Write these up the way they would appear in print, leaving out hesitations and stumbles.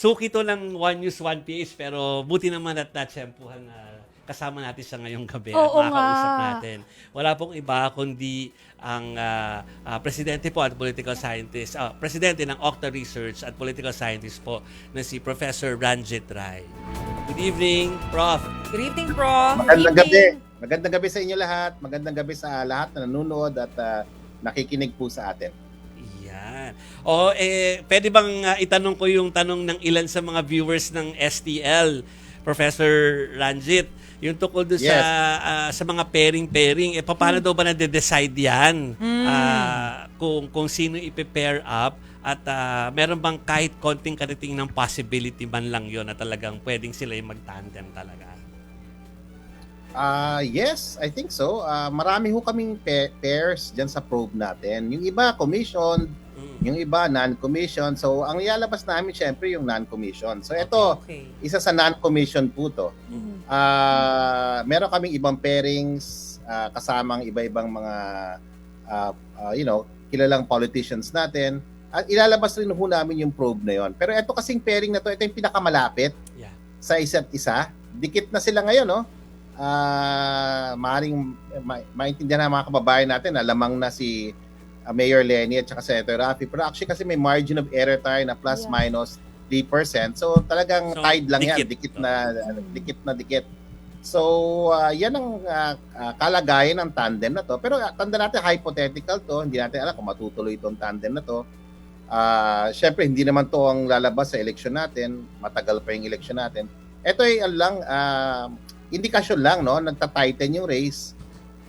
suki to ng One News, One PH, pero buti naman at natsyempuhan na kasama natin siya ngayong gabi at Oo makakausap nga. natin. Wala pong iba kundi ang presidente po at political scientist, presidente ng Octa Research at political scientist po na si Professor Ranjit Rai. Good evening, Prof. Good evening, Prof. Magandang Good gabi. evening. Magandang gabi sa inyo lahat. Magandang gabi sa lahat na nanonood at nakikinig po sa atin. Yan. Pwede bang itanong ko yung tanong ng ilan sa mga viewers ng STL, Professor Ranjit, yung tukol doon Yes. sa mga pairing-pairing, paano daw ba na-decide yan? Kung sino i-pair up at meron bang kahit konting karating ng possibility man lang yon na talagang pwedeng sila yung mag-tandem talaga? Yes, I think so. Marami ho kaming pairs dyan sa probe natin. Yung iba commission, yung iba non-commission. So, ang ilalabas namin syempre yung non-commission. So, ito, Okay. isa sa non-commission po to. Meron kaming ibang pairings kasamang iba-ibang mga kilalang politicians natin. At ilalabas rin ho namin yung probe na yon. Pero ito kasing pairing na to, ito yung pinakamalapit sa isa't isa. Dikit na sila ngayon, no? Maaaring maintindihan ng mga kababayan natin na lamang na si Mayor Lenny at saka Senator Raffy. Pero actually kasi may margin of error tayo na plus minus 3%. So talagang tied lang yan. Dikit na dikit. So yan ang kalagayan ng tandem na to. Pero tanda natin hypothetical to. Hindi natin alam kung matutuloy itong tandem na to. Syempre hindi naman to ang lalabas sa eleksyon natin. Matagal pa yung eleksyon natin. Ito ay indikasyon lang, no? Nagta-tighten yung race.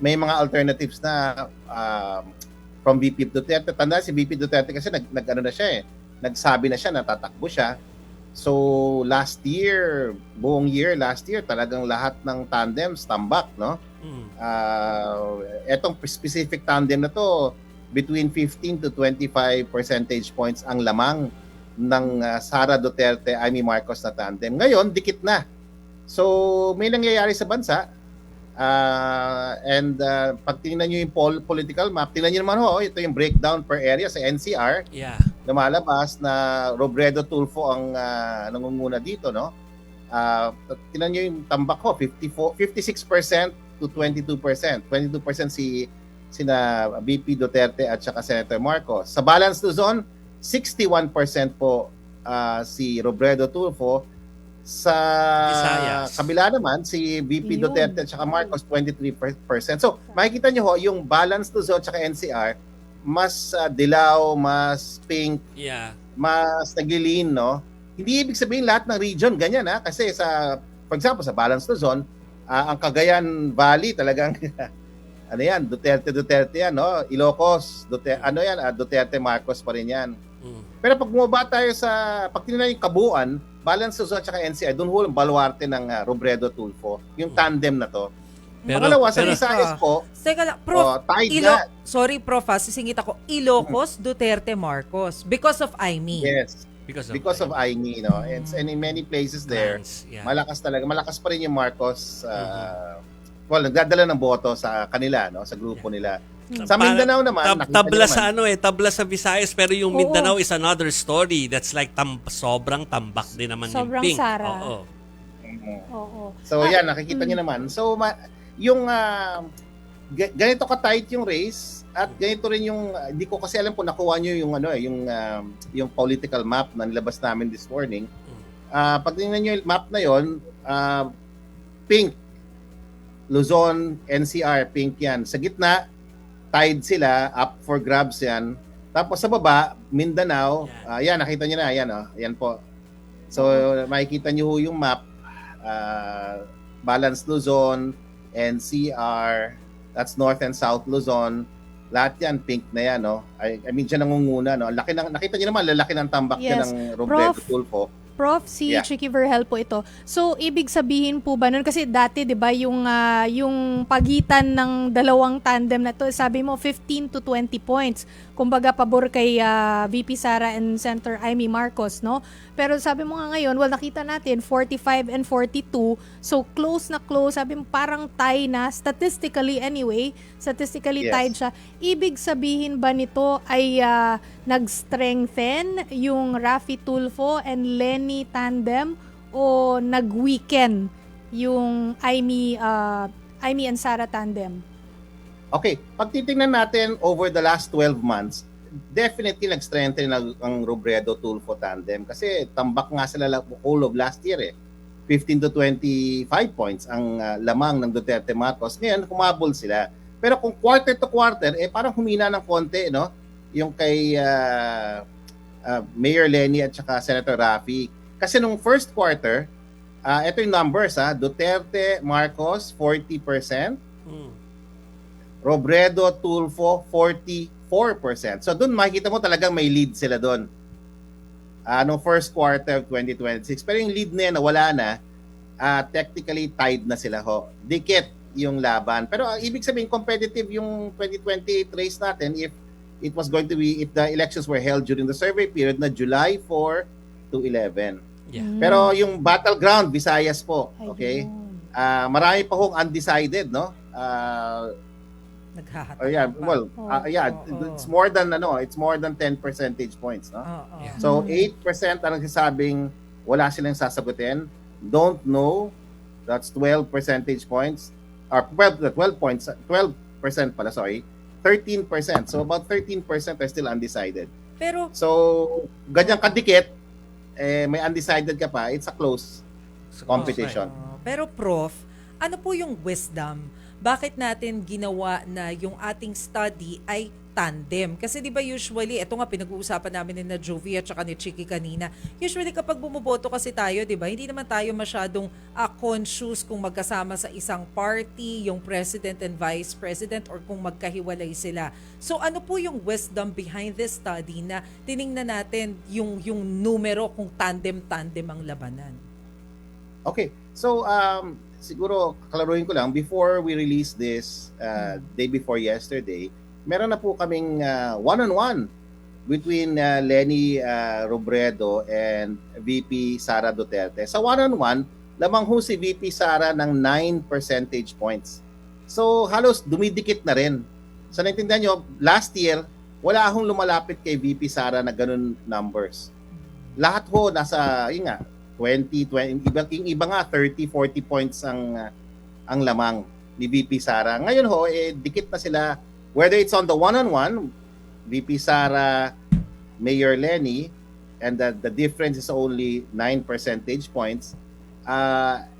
May mga alternatives na from VP Duterte. Tanda si VP Duterte kasi nag-ano na siya nagsabi na siya na tatakbo siya. So buong year last year talagang lahat ng tandems tambak, no? Etong specific tandem na to between 15 to 25 percentage points ang lamang ng Sara Duterte, Amy Marcos na tandem. Ngayon, dikit na. So, may nangyayari sa bansa. Pag tingnan nyo yung political map, tingnan nyo naman ito yung breakdown per area sa NCR. Yeah. Lumalabas na Robredo Tulfo ang nangunguna dito, no? Tingnan nyo yung tambak 56% to 22%. 22% sina VP Duterte at saka Senator Marcos. Sa balance Luzon, 61% po si Robredo Tulfo. Sa Visayas. kabila naman, si VP Duterte at saka Marcos, 23%. So, makikita nyo yung balance Luzon at saka NCR, mas dilaw, mas pink, mas nagilin, no? Hindi ibig sabihin lahat ng region ganyan, ha? Kasi for example, sa balance Luzon, ang Cagayan Valley talagang Duterte yan, no? Ilocos, Duterte Marcos pa rin yan. Pero pag bumaba tayo pag tinignan yung kabuuan, balance Luzon at saka NCI, doon ho ang baluarte ng Robredo Tulfo, yung tandem na to. Pangalawa, sa Visayas po, Teka lang, Prof. tied na. Sorry, Prof. Sisingit ako. Ilocos, Duterte, Marcos. Because of Aimee. Yes, because of Aimee, no? And in many places there, malakas talaga. Malakas pa rin yung Marcos. Nagdadala ng boto sa kanila, no? Sa grupo nila. Sa Mindanao naman, tabla sa tabla sa Visayas, pero yung Mindanao is another story. That's like sobrang tambak din naman Sobrang yung pink. Sara. Oo. So yan, nakikita niyo naman. So yung ganito ka-tight yung race at ganito rin yung hindi ko kasi alam kung nakuha niyo yung yung political map na nilabas namin this morning. Pag tingnan niyo yung map na yon, pink Luzon, NCR, pink yan. Sa gitna, tied sila, up for grabs yan. Tapos sa baba, Mindanao, yan, nakita niyo na, yan po. So, makikita niyo yung map, Balance Luzon, NCR, that's North and South Luzon, lahat yan, pink na yan, no? I mean, dyan nangunguna, no? Nakita niyo naman, lalaki ng tambak yan ng Robredo Tulfo. Prof, si Chicky Verhel po ito. So, ibig sabihin po ba nun? Kasi dati, di ba, yung pagitan ng dalawang tandem na to, sabi mo, 15 to 20 points. Kumbaga, pabor kay VP Sara and Senator Amy Marcos, no? Pero sabi mo nga ngayon, nakita natin, 45 and 42. So, close na close. Sabi mo, parang tie na. Statistically tied siya. Ibig sabihin ba nito ay nag-strengthen yung Raffy Tulfo and Lenny Lenny tandem o nag-weaken yung Amy and Sara tandem? Okay, pag titingnan natin over the last 12 months, definitely nag-strengthen ang Robredo-Tulfo tandem kasi tambak nga sila whole of last year 15 to 25 points ang lamang ng Duterte Marcos. Ngayon, humabol sila. Pero kung quarter to quarter, parang humina ng konti, no? Yung kay Mayor Lenny at saka Senator Raffy. Kasi nung first quarter, ito yung numbers, Duterte Marcos, 40%. Robredo, Tulfo, 44%. So doon makikita mo talagang may lead sila doon. Noong first quarter of 2026. Pero yung lead na yan, wala na. Technically tied na sila ho. Dikit yung laban. Pero ibig sabihin competitive yung 2028 race natin if the elections were held during the survey period na July 4 to 11. Yeah. Pero yung battleground, Visayas po. Ayun. Okay? Marami pa hong undecided, no? Naghahatid. Yeah, well, Oo. it's more than 10 percentage points, no? Oo. Yeah. So 8% ang nagsasabing wala silang sasagutin. Don't know. That's 12 percentage points. Or 12 points, 12% pala, sorry. 13%. So about 13% are still undecided. Pero So ganyang kadikit, may undecided ka pa, it's a close competition. Pero Prof, ano po yung wisdom? Bakit natin ginawa na yung ating study ay tandem? Kasi di ba usually, ito nga pinag-uusapan namin ni na Jovi at saka ni Chiki kanina, usually kapag bumuboto kasi tayo, di ba, hindi naman tayo masyadong conscious kung magkasama sa isang party, yung president and vice president, or kung magkahiwalay sila. So ano po yung wisdom behind this study na tiningnan natin yung numero kung tandem-tandem ang labanan? Okay. So, siguro, klaruhin ko lang, before we release this, day before yesterday, meron na po kaming one-on-one between Lenny Robredo and VP Sara Duterte. Sa one-on-one, lamang ho si VP Sara ng 9 percentage points. So, halos dumidikit na rin. So, naintindihan nyo, last year, wala akong lumalapit kay VP Sara na ganun numbers. Lahat ho, nasa, yun nga, 20, yung iba nga 30, 40 points ang lamang ni VP Sara. Ngayon ho, dikit na sila, whether it's on the one-on-one, VP Sara, Mayor Lenny, and the difference is only 9 percentage points,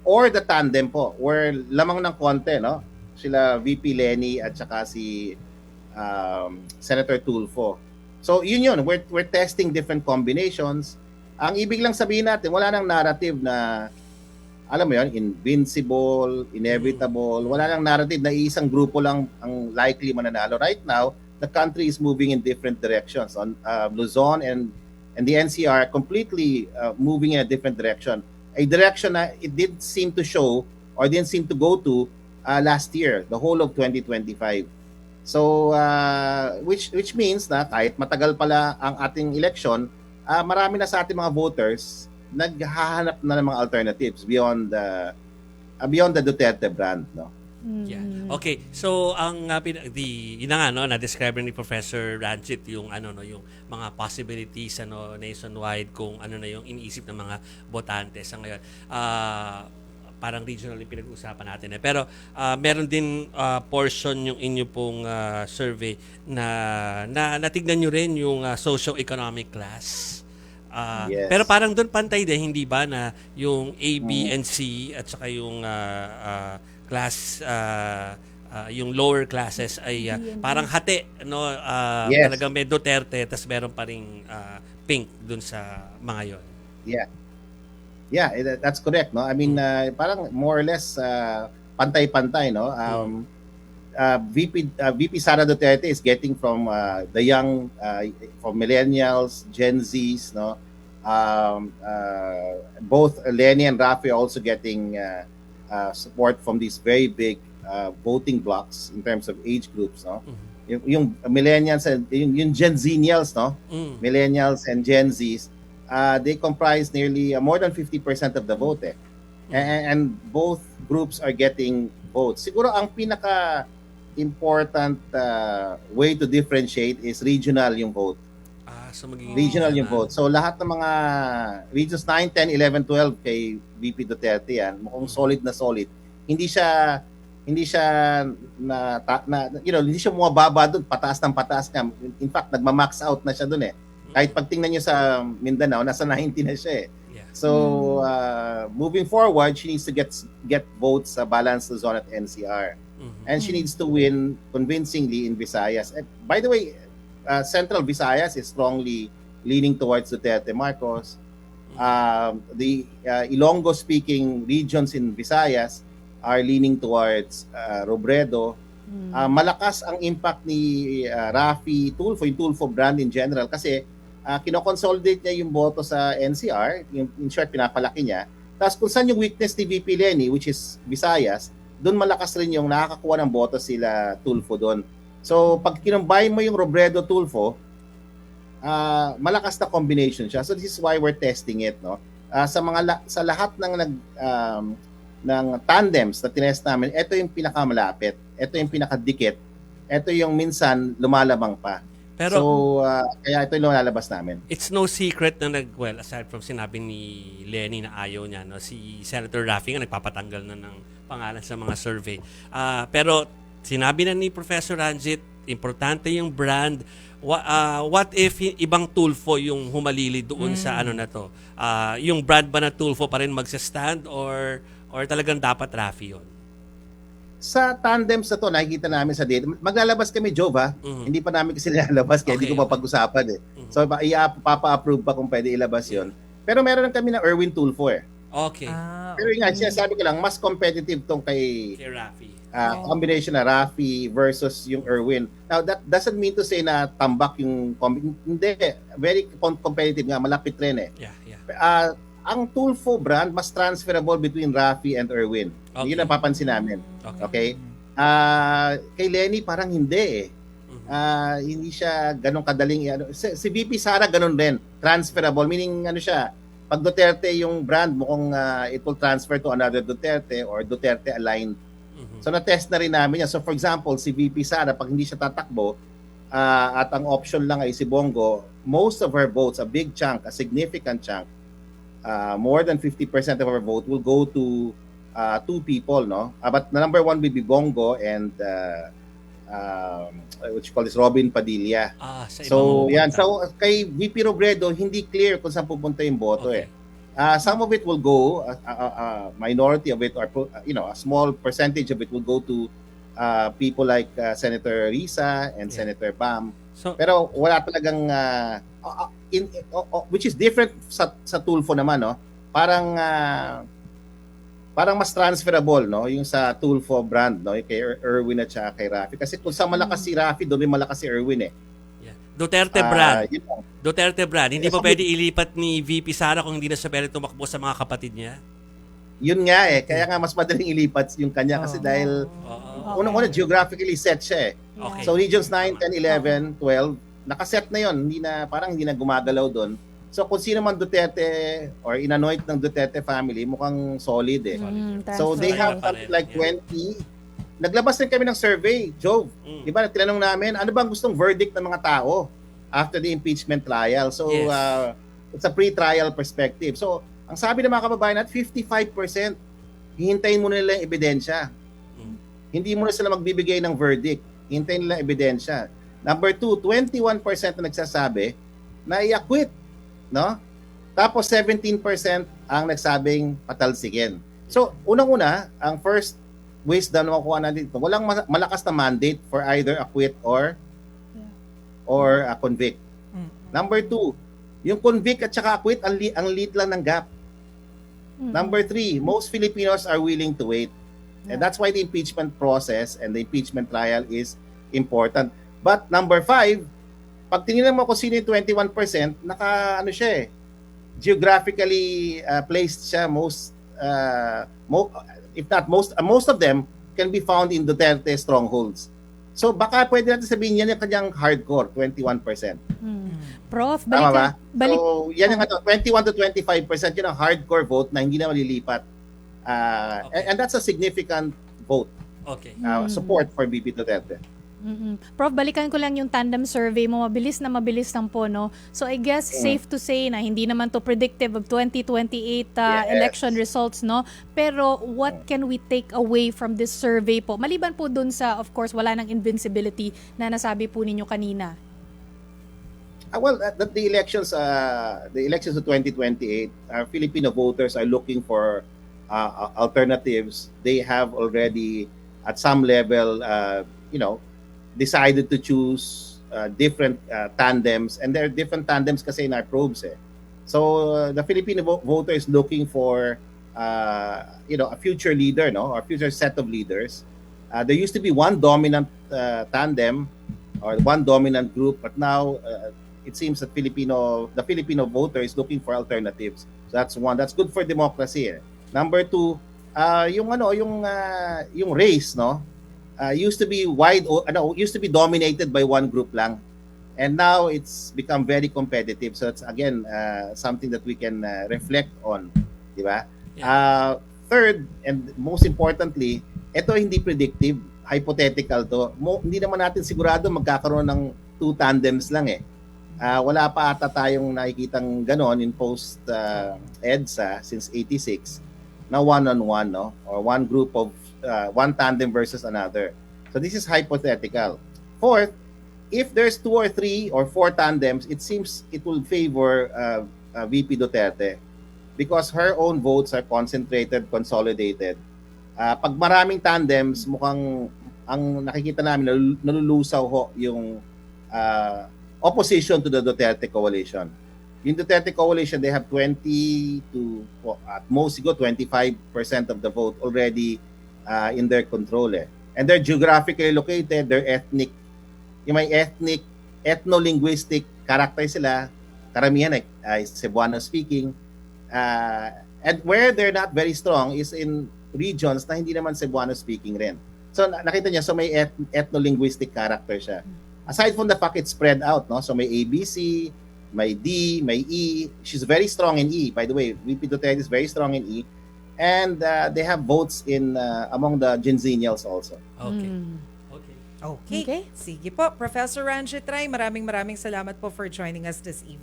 or the tandem po, where lamang ng konti, no? Sila VP Lenny at saka si Senator Tulfo. So yun, we're testing different combinations. Ang ibig lang sabihin natin, wala nang narrative na, alam mo yun, invincible, inevitable. Wala nang narrative na isang grupo lang ang likely mananalo. Right now, the country is moving in different directions. On Luzon and the NCR completely moving in a different direction. A direction na it didn't seem to show or didn't seem to go to last year, the whole of 2025. So, which means na kahit matagal pala ang ating election, marami na sa ating mga voters naghahanap na ng mga alternatives beyond the Duterte brand, no? Yeah. Okay. So ang yun na nga no, na-describe ni Professor Ranjit yung yung mga possibilities nationwide kung ano na yung iniisip ng mga botante sa ngayon. Parang regional yung pinag-uusapan natin pero meron din portion yung inyo pong survey na natignan nyo rin yung socio-economic class. Yes. Pero parang doon pantay din, hindi ba, na yung A, B, and C at saka yung class, yung lower classes ay parang hati, no? Yes. Talagang may Duterte, tas meron pa ring pink doon sa mga yon. Yeah. Yeah, that's correct, no? I mean, parang more or less pantay-pantay, no? VP Sara Duterte is getting from the young, from millennials, Gen Zs, no? Both Lenny and Rafi are also getting support from these very big voting blocks in terms of age groups, no? Yung millennials and yung Gen Zenials, no? Millennials and Gen Zs, they comprise nearly more than 50% of the vote, and both groups are getting votes. Siguro ang pinaka important way to differentiate is regional yung vote. So magiging Regional yung vote. So lahat ng mga regions 9, 10, 11, 12 kay VP Duterte yan, mukhang solid na solid. Hindi siya hindi siya bumababa doon, pataas ng pataas nga. In fact, nagma-max out na siya doon eh. Kahit pag tingnan niyo sa Mindanao, nasa 90 na siya eh. Yeah. So, moving forward, she needs to get votes sa balanced zone at NCR. And she needs to win convincingly in Visayas. And by the way, Central Visayas is strongly leaning towards Duterte Marcos. The Ilonggo-speaking regions in Visayas are leaning towards Robredo. Malakas ang impact ni Raffy Tulfo, yung Tulfo brand in general, kasi kinoconsolidate niya yung boto sa NCR, in short, pinapalaki niya. Tapos kung saan yung weakness ni VP Leni, which is Visayas, doon malakas rin yung nakakakuha ng boto sila Tulfo doon. So pag kinumbine mo yung Robredo Tulfo, malakas na combination siya. So this is why we're testing it, no? Sa lahat ng tandems na tinest namin, ito yung pinakamalapit, ito yung pinakadikit, ito yung minsan lumalabang pa. Pero, kaya ito yung lalabas namin. It's no secret na aside from sinabi ni Lenny na ayaw niya, no, si Senator Raffy nga nagpapatanggal na ng pangalan sa mga survey. Pero sinabi na ni Professor Ranjit, importante yung brand. What if ibang Tulfo yung humalili doon sa ano na to? Yung brand ba na Tulfo pa rin magsa-stand or talagang dapat Raffy yun? Sa tandems na to, nakikita namin sa data. Maglalabas kami, Jove, ha? Hindi pa namin kasi nilalabas kaya hindi ko mapag-usapan eh. So, papa-approve pa kung pwede ilabas yon. Pero meron kami na Erwin Tulfo eh. Okay. Pero yun nga, sinasabi ko lang, mas competitive tong kay Raffy. Combination na Raffy versus yung Erwin. Now, that doesn't mean to say na tambak yung... Hindi. Very competitive nga. Malapit rin eh. Yeah. Ang Tulfo brand mas transferable between Raffy and Erwin. Okay. Yun ang papansin namin. Okay? Kay Lenny parang hindi eh. Hindi siya ganun kadaling si VP Sara ganun din. Transferable, meaning ano siya, pag Duterte yung brand, mukhang it will transfer to another Duterte or Duterte aligned. So na-test na rin namin yan. So for example, si VP Sara, pag hindi siya tatakbo at ang option lang ay si Bongo, most of her votes, a big chunk, a significant chunk, more than 50% of our vote will go to two people, no? But the number one will be Bongo and what you call this, Robin Padilla. So, yan. So, kay VP Robredo, hindi clear kung saan pupunta yung boto eh. Some of it will go, minority of it, or a small percentage of it will go to people like Senator Risa and Senator Bam. So, pero wala talagang which is different sa Tulfo naman, no? Parang mas transferable, no, yung sa Tulfo brand, no, kay Erwin at saka kay Raffy, kasi kung sa malakas si Raffy, doon rin malakas si Erwin eh. Duterte brand, hindi pa pwede ilipat ni VP Sara kung hindi na siya pwede tumakbo sa mga kapatid niya. Yun nga eh, kaya nga mas madaling ilipat yung kanya kasi dahil unang-una geographically set siya eh. Okay. So regions 9, 10, 11, 12, nakaset na yun, hindi na gumagalaw doon. So kung sino man Duterte or inanoint ng Duterte family, mukhang solid eh. So they have something like 20. Naglabas din kami ng survey, Jove. Di ba, tinanong namin, ano bang gustong verdict ng mga tao after the impeachment trial? So it's a pre-trial perspective. So ang sabi ng mga kababayan natin, 55%, hihintayin muna nila yung ebidensya. Hindi muna sila magbibigay ng verdict. Hintayin nila ebidensya. Number 2, 21% na nagsasabi na i-acquit, no? Tapos 17% ang nagsabing patalsikin. So, unang-una, ang first wisdom na makuha natin dito, walang malakas na mandate for either acquit or convict. Number 2, yung convict at saka acquit, ang liit lang ng gap. Number 3, most Filipinos are willing to wait. And that's why the impeachment process and the impeachment trial is important. But number 5, pag tinignan mo kung sino yung 21%, geographically placed siya most of them can be found in Duterte strongholds. So baka pwede natin sabihin yan yung kanyang hardcore, 21%. Prof, Tama ba? So yan yung 21 to 25% yun ang hardcore vote na hindi na malilipat. And that's a significant vote. Okay. Support for VP Duterte. Prof, balikan ko lang yung tandem survey mo. Mabilis lang po, no? So I guess safe to say na hindi naman to predictive of 2028 Yes. election results, no? Pero what can we take away from this survey po? Maliban po dun sa, of course, wala ng invincibility na nasabi po ninyo kanina. Well, that the elections of 2028, Filipino voters are looking for alternatives. They have already, at some level, decided to choose different tandems, and there are different tandems kasi in our probes. So the Filipino voter is looking for a future leader, no, or future set of leaders. There used to be one dominant tandem or one dominant group, but now it seems that the Filipino voter is looking for alternatives. So that's one. That's good for democracy. Number two, yung race, no, used to be dominated by one group lang, and now it's become very competitive. So it's again something that we can reflect on, di ba? Third, and most importantly, ito hindi predictive, hypothetical to. Hindi naman natin sigurado magkakaroon ng two tandems lang wala pa ata tayong nakikitang ganon in post EDSA since 86 na one-on-one, no, or one group of one tandem versus another. So this is hypothetical. Fourth, if there's 2 or 3 or 4 tandems, it seems it will favor VP Duterte because her own votes are concentrated, consolidated. Pag maraming tandems, mukhang ang nakikita namin nalulusaw ho yung opposition to the Duterte coalition. In Duterte coalition, they have 20 to at most 25% of the vote already in their control. And they're geographically located, they're ethnic, yung may ethno-linguistic character sila, karamihan ay Cebuano speaking. And where they're not very strong is in regions na hindi naman Cebuano speaking rin. So nakita niya, so may ethno-linguistic character siya. Aside from the fact it's spread out, no? So may ABC, may D, may E. She's very strong in E. By the way, VP Duterte is very strong in E. And they have votes in among the Ginzenials also. Okay. Okay. Sige po, Professor Ranjit Ray, maraming salamat po for joining us this evening.